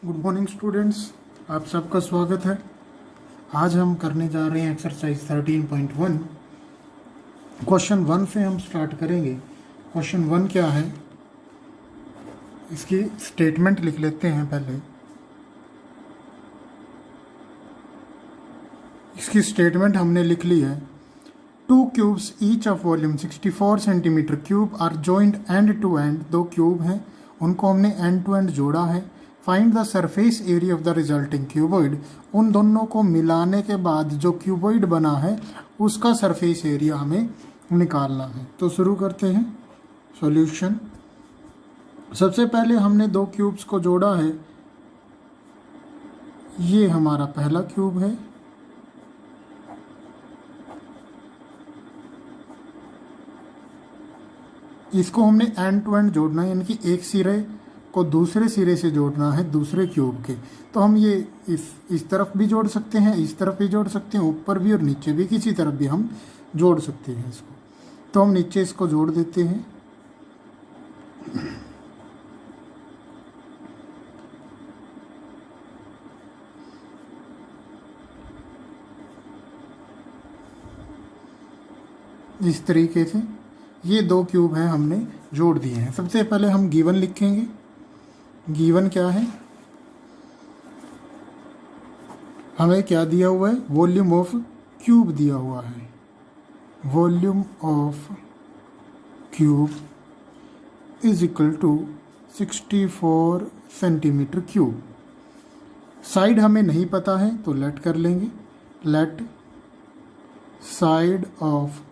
Good morning students, आप सबका स्वागत है। आज हम करने जा रहे हैं एक्सरसाइज 13.1। क्वेश्चन 1 से हम स्टार्ट करेंगे। क्वेश्चन 1 क्या है, इसकी स्टेटमेंट लिख लेते हैं पहले। इसकी स्टेटमेंट हमने लिख ली है। 2 cubes each of volume 64 centimetre cube are joint end to end. 2 cube हैं, उनको हमने एंड टू एंड जोड़ा है। Find the surface area of the resulting cuboid. उन दोनों को मिलाने के बाद जो क्यूबॉइड बना है उसका सरफेस एरिया हमें निकालना है। तो शुरू करते हैं सॉल्यूशन। सबसे पहले हमने 2 क्यूब्स को जोड़ा है। ये हमारा पहला क्यूब है, इसको हमने एंड टू एंड जोड़ना है, यानी कि एक सिरे को दूसरे सिरे से जोड़ना है दूसरे क्यूब के। तो हम ये इस तरफ भी जोड़ सकते हैं, इस तरफ भी जोड़ सकते हैं, ऊपर भी और नीचे भी, किसी तरफ भी हम जोड़ सकते हैं इसको। तो हम नीचे इसको जोड़ देते हैं। इस तरीके से ये 2 क्यूब हैं, हमने जोड़ दिए हैं। सबसे पहले हम गिवन लिखेंगे। गिवन क्या है, हमें क्या दिया हुआ है, वॉल्यूम ऑफ क्यूब दिया हुआ है। Volume of cube is equal to 64 centimetre cube. Side हमें नहीं पता है तो लेट कर लेंगे। Let side of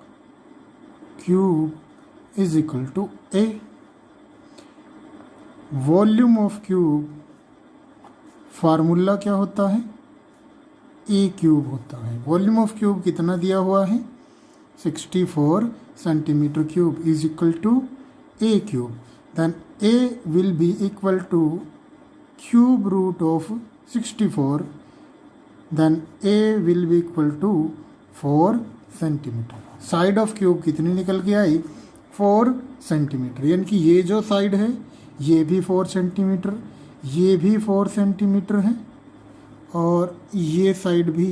cube is equal to a. Volume of cube formula क्या होता है, ए क्यूब होता है। वॉल्यूम ऑफ क्यूब कितना दिया हुआ है, 64 centimetre cube is equal to a cube. Then a will be equal to cube root of 64। Then a will be equal to 4 centimetre. Side of cube कितनी निकल के आई, 4 सेंटीमीटर। यानी कि ये जो साइड है ये भी 4 सेंटीमीटर, ये भी 4 सेंटीमीटर है, और ये साइड भी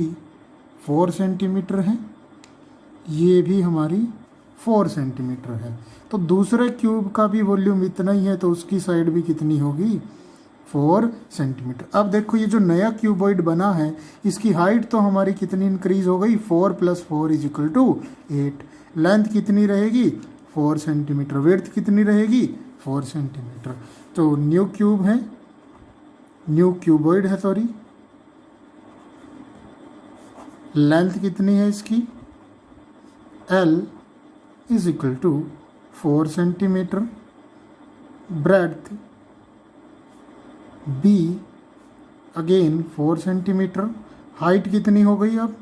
4 सेंटीमीटर है, ये भी हमारी 4 सेंटीमीटर है। तो दूसरे क्यूब का भी वॉल्यूम इतना ही है, तो उसकी साइड भी कितनी होगी, 4 सेंटीमीटर। अब देखो ये जो नया क्यूबॉइड बना है इसकी हाइट तो हमारी कितनी इंक्रीज हो गई, 4 + 4 इज इक्वल टू 8। लेंथ कितनी रहेगी, 4 सेंटीमीटर। विड्थ कितनी रहेगी, 4 सेंटीमीटर। तो न्यू क्यूब है, न्यू क्यूबॉइड है, सॉरी। लेंथ कितनी है इसकी, L is equal to 4 centimetre. Breadth B again 4 centimetre. Height कितनी हो गई, अब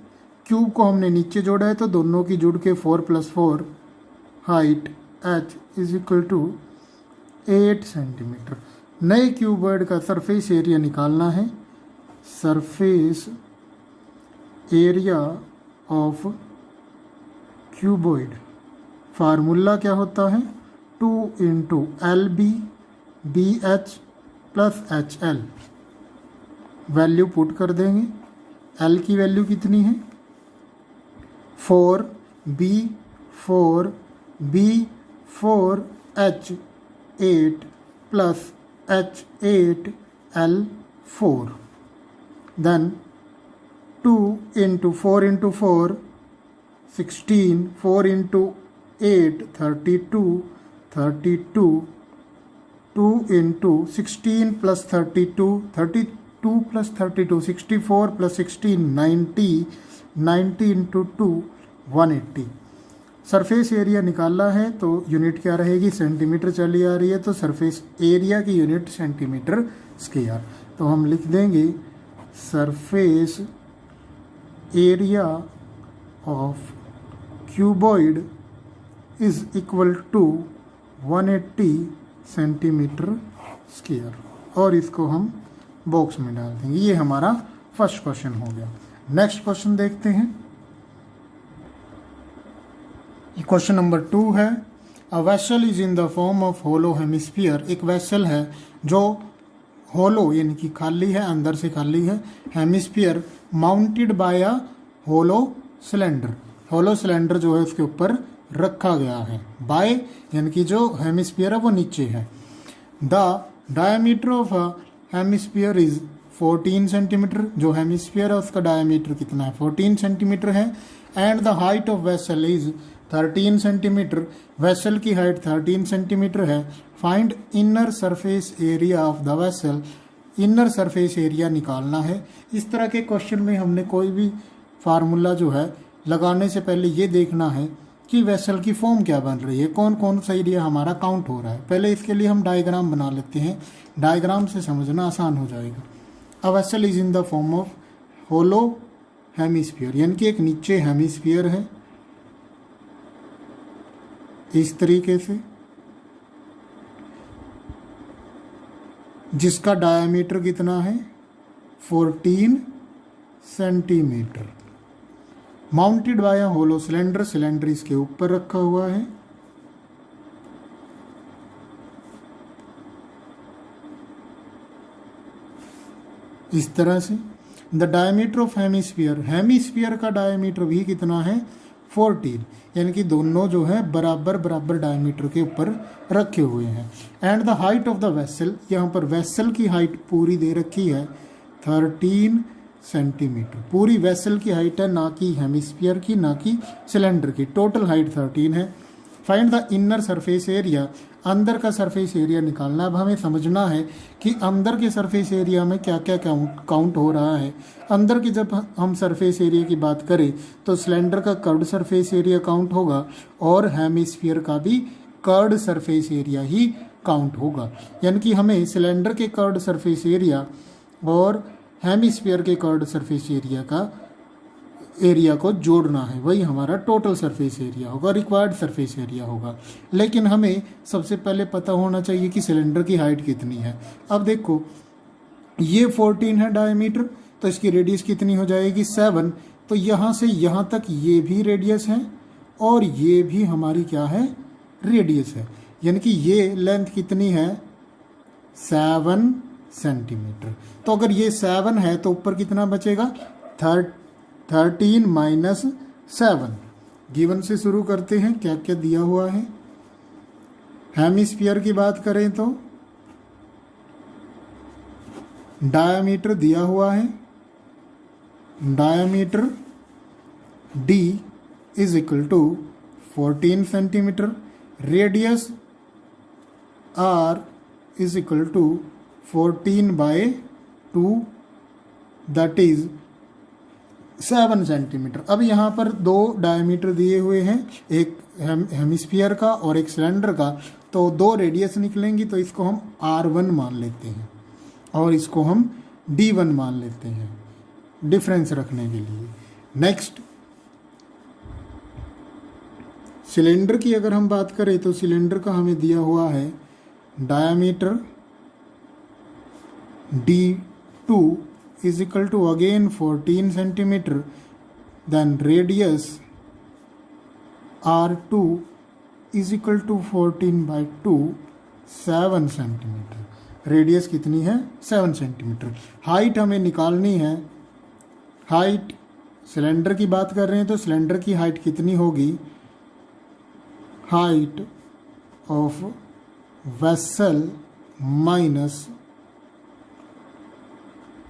क्यूब को हमने नीचे जोड़ा है तो दोनों की जुड़ के 4 + 4 height H is equal to 8 centimetre. नए क्यूबॉइड का सरफेस एरिया निकालना है। Surface area of cuboid formula क्या होता है, 2 × LB BH + HL। Value put कर देंगे। L की वैल्यू कितनी है, 4 B 4 B 4 H 8 + H 8 L 4। Then 2 × 4 × 4 16, 4 × 8 32, 32, 2 × 16 + 32, 32 + 32 64 + 16 90, 90 × 2 180। Surface area निकालना है तो यूनिट क्या रहेगी, सेंटीमीटर चली आ रही है, तो सरफेस एरिया की यूनिट सेंटीमीटर स्क्वायर। तो हम लिख देंगे surface area of cuboid is equal to 180 centimetre square, और इसको हम बॉक्स में डाल देंगे। ये हमारा फर्स्ट क्वेश्चन हो गया। नेक्स्ट क्वेश्चन देखते हैं। क्वेश्चन नंबर 2 है, a vessel is in the form of hollow hemisphere. एक वेसल है जो होलो यानी कि खाली है, अंदर से खाली है, हेमिस्फीयर माउंटेड बाय अ होलो सिलेंडर, होलो सिलेंडर जो है उसके ऊपर रखा गया है, बाय यानी कि जो हेमिस्फीयर है वो नीचे है। The diameter of a hemisphere is 14 centimetre, जो हेमिस्फीयर है उसका डायमीटर कितना है 14 सेंटीमीटर है। And the height of vessel is 13 centimetre, vessel की हाइट 13 सेंटीमीटर है। Find inner surface area of the vessel, inner surface area निकालना है। इस तरह के क्वेश्चन में हमने कोई भी फार्मूला जो है लगाने से पहले ये देखना है कि वेसल की फॉर्म क्या बन रही है, कौन कौन सा एरिया हमारा काउंट हो रहा है। पहले इसके लिए हम डायग्राम बना लेते हैं, डायग्राम से समझना आसान हो जाएगा। A vessel is in the form of hollow hemisphere, यानी कि एक नीचे हेमिस्फीयर है इस तरीके से, जिसका डायमीटर कितना है 14 सेंटीमीटर। माउंटेड बाय अ होलो सिलेंडर, सिलेंडर इसके ऊपर रखा हुआ है। इस तरह से the diameter of hemisphere, hemisphere का डायमीटर भी कितना है 14, यानी कि दोनों जो है बराबर बराबर डायमीटर के ऊपर रखे हुए हैं। And the height of the vessel, यहाँ पर वेसल की हाइट पूरी दे रखी है 13 सेंटीमीटर, पूरी वेसल की हाइट है, ना कि हेमिस्फीयर की ना कि सिलेंडर की, टोटल हाइट 13 है। Find the inner surface area, अंदर का सरफेस एरिया निकालना। अब हमें समझना है कि अंदर के सरफेस एरिया में क्या क्या काउंट हो रहा है। अंदर की जब हम सरफेस एरिया की बात करें तो सिलेंडर का कर्व्ड सरफेस एरिया काउंट होगा और हेमिस्फीयर का भी कर्व्ड सरफेस एरिया ही काउंट होगा, यानी कि हमें सिलेंडर के कर्व्ड सरफेस एरिया और हेमिस्फीयर के कर्व्ड सरफेस एरिया को जोड़ना है, वही हमारा टोटल सरफेस एरिया होगा, रिक्वायर्ड सरफेस एरिया होगा। लेकिन हमें सबसे पहले पता होना चाहिए कि सिलेंडर की हाइट कितनी है। अब देखो ये 14 है डायमीटर, तो इसकी रेडियस कितनी हो जाएगी 7, तो यहाँ से यहाँ तक ये भी रेडियस है और ये भी हमारी क्या है रेडियस है, यानी कि ये लेंथ कितनी है 7 सेंटीमीटर। तो अगर ये 7 है तो ऊपर कितना बचेगा 13 माइनस 7। गिवन से शुरू करते हैं, क्या क्या दिया हुआ है। हेमिस्फीयर की बात करें तो डायमीटर दिया हुआ है, diameter D is equal to 14 centimetre, radius R is equal to 14/2 that is 7 centimetre. अब यहाँ पर दो डायमीटर दिए हुए हैं, एक हेमिस्फीयर का और एक सिलेंडर का, तो दो रेडियस निकलेंगी, तो इसको हम R1 मान लेते हैं और इसको हम D1 मान लेते हैं डिफरेंस रखने के लिए। नेक्स्ट सिलेंडर की अगर हम बात करें तो सिलेंडर का हमें दिया हुआ है diameter D2 is equal to again 14 centimeter, then radius R2 is equal to 14/2 7 centimetre. Radius कितनी है 7 सेंटीमीटर। हाइट हमें निकालनी है, हाइट सिलेंडर की बात कर रहे हैं तो सिलेंडर की हाइट कितनी होगी, height of vessel minus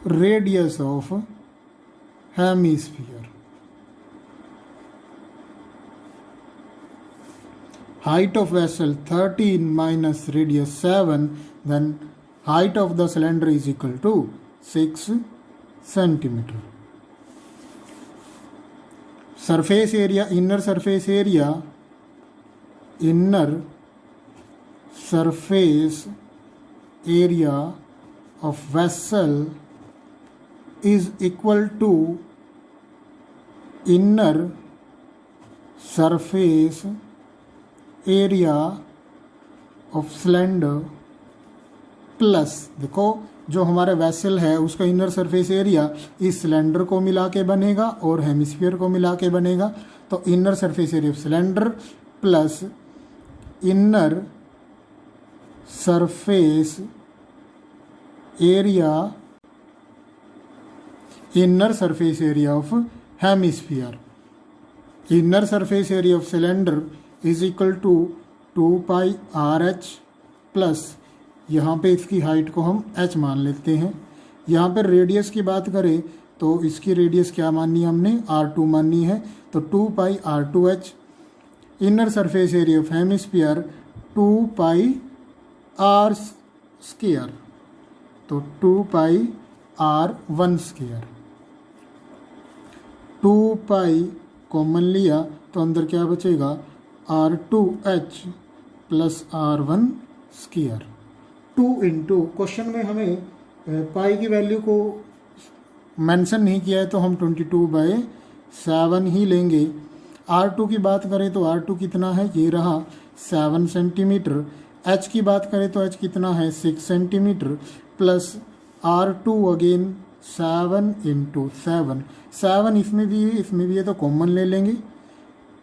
radius of hemisphere. height of vessel 13 minus radius 7, then height of the cylinder is equal to 6 centimeter. Surface area, inner surface area of vessel is equal to inner surface area of cylinder plus, देखो जो हमारा vessel है उसका inner surface area इस cylinder को मिला के बनेगा और हेमिस्फीयर को मिला के बनेगा, तो inner surface area of cylinder plus inner surface area, inner surface area of hemisphere. Inner surface area of cylinder is equal to 2 pi RH plus यहाँ पे इसकी हाइट को हम h मान लेते हैं। यहाँ पर रेडियस की बात करें तो इसकी रेडियस क्या माननी है हमने, R2 माननी है, तो 2 पाई R2h। Inner surface area of hemisphere 2 pi R square, तो 2 पाई R1 स्क्वायर। 2 पाई कॉमन लिया तो अंदर क्या बचेगा, R2h plus R1 square. 2 into, question में हमें पाई की वैल्यू को मेंशन नहीं किया है तो हम 22/7 ही लेंगे। R2 की बात करें तो R2 कितना है, ये रहा 7 सेंटीमीटर। H की बात करें तो H कितना है, 6 centimetre, plus R2 again 7 into 7 इसमें भी है तो कॉमन ले लेंगे।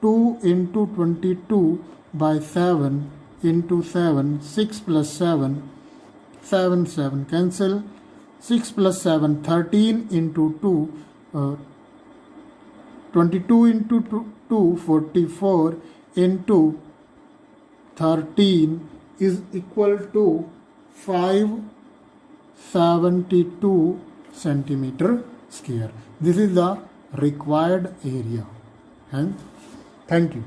2 into 22/7 into 7, 6 plus 7, 7 cancel, 6 plus 7 13 into 2, 22 into 2 44 into 13 is equal to 572 centimeter square. This is the required area. And thank you.